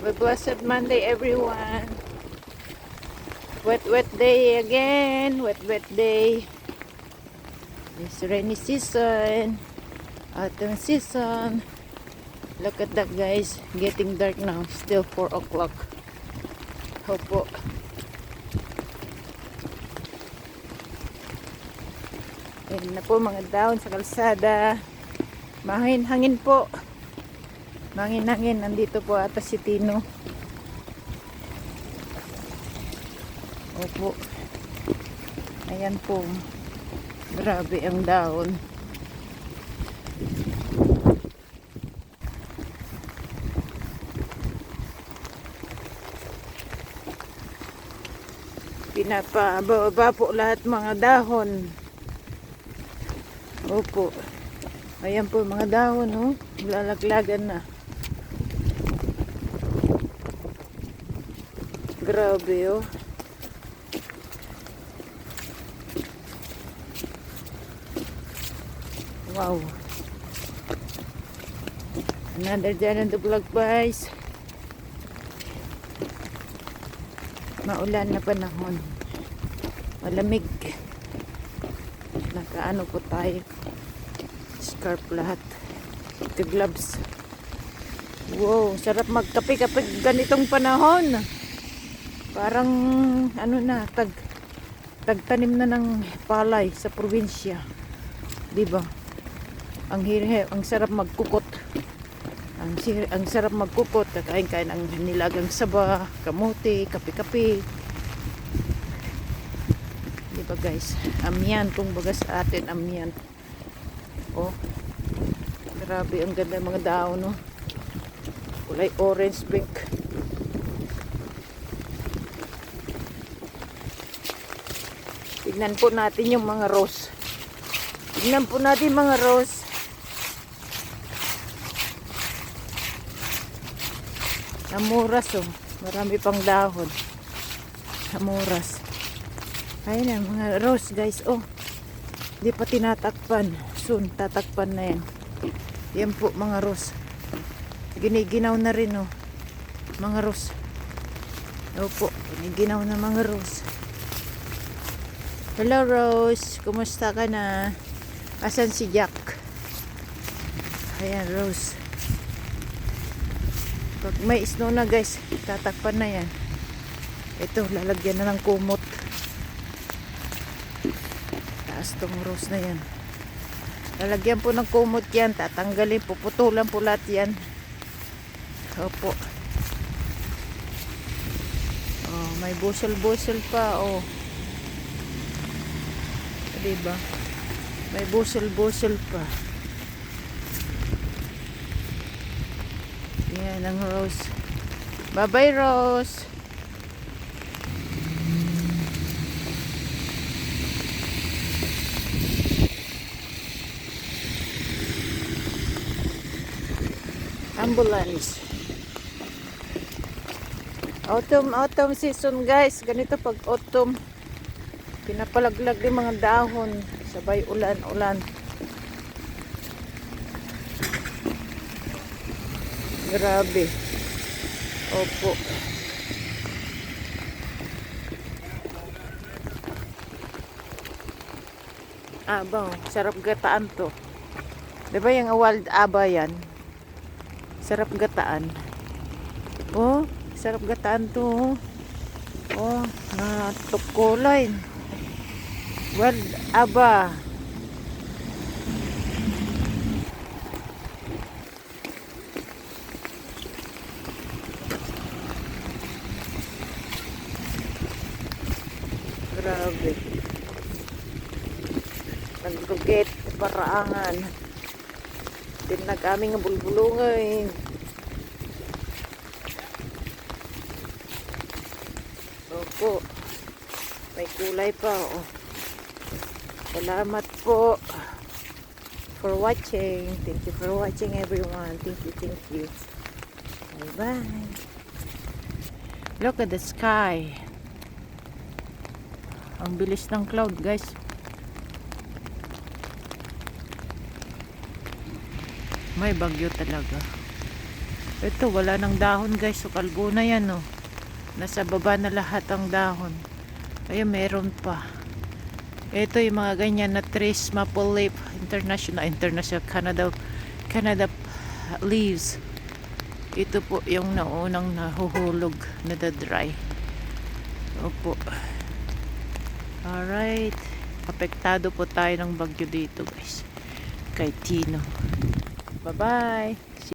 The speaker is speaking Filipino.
Have a blessed Monday, everyone. Wet, wet day again. Wet, wet day. It's rainy season. Autumn season. Look at that, guys. Getting dark now. Still 4 o'clock. Opo. Ayan na po mga daon sa kalsada. Mahangin-hangin po. Mahangin-hangin. Nandito po ata si Tino. Opo. Ayan po. Grabe ang daon. Pinapababa po lahat mga dahon. Opo. Ayan po mga dahon, oh. Lalaglagan na. Grabe, oh. Wow. Another day on the vlog, guys. Maulan na panahon. Malamig. Nakaano po tayo. Scarf lahat. Gloves. Wow, sarap magkape kapag ganitong panahon. Parang ano na, tagtanim na ng palay sa probinsya. 'Di ba? Ang sarap magkukot. Ang sarap magkukot, kakain-kain ang nilagang saba, kamote, kape-kape. 'Di ba, guys? Amyan kung baga sa atin, amyan. Oh. Grabe, ang ganda mga daon, no. Kulay orange, pink. Tignan po natin yung mga rose. Tignan po natin mga rose. Amuras, oh. Marami pang dahon. Amuras. Ayun na, mga rose, guys, oh. Hindi pa tinatakpan. Soon, tatakpan na yan. Yan po, mga rose. Giniginaw na rin, oh. Mga rose. Opo, giniginaw na mga rose. Hello, Rose. Kumusta ka na? Asan si Jack? Ayan, Rose. Pag may snow na, guys, tatakpan na yan. Ito, lalagyan na ng kumot. Taas tong rose na yan. Lalagyan po ng kumot yan. Tatanggalin, puputulan po lahat yan. Opo. Oh, may busel-busel pa, oh. Diba? May busel-busel pa. Yan ang rose. Bye-bye, Rose. Ambulance. Autumn season, guys. Ganito pag autumn. Pinapalaglag yung mga dahon. Sabay ulan. Grabe. Opo. Abaw. Sarap gataan to. Diba yung wild aba yan? Sarap gataan. Oh, sarap gataan to. Oh, natukulay. Wild aba. Grabe. Nagduget paraangan. Tinag aming bulbulungay. Opo. May kulay pa, oh. Salamat po for watching. Thank you for watching, everyone. Thank you. Bye-bye. Look at the sky. Ang bilis ng cloud, guys. May bagyo talaga. Ito, wala ng dahon guys. So, kalbo na yan, oh. Nasa baba na lahat ang dahon. Ayun, meron pa. Ito yung mga ganyan na trees, maple leaf, international Canada leaves. Ito po yung naunang nahuhulog, nadadry. Opo. Alright. Apektado po tayo ng bagyo dito guys. Kay Tino. Bye-bye.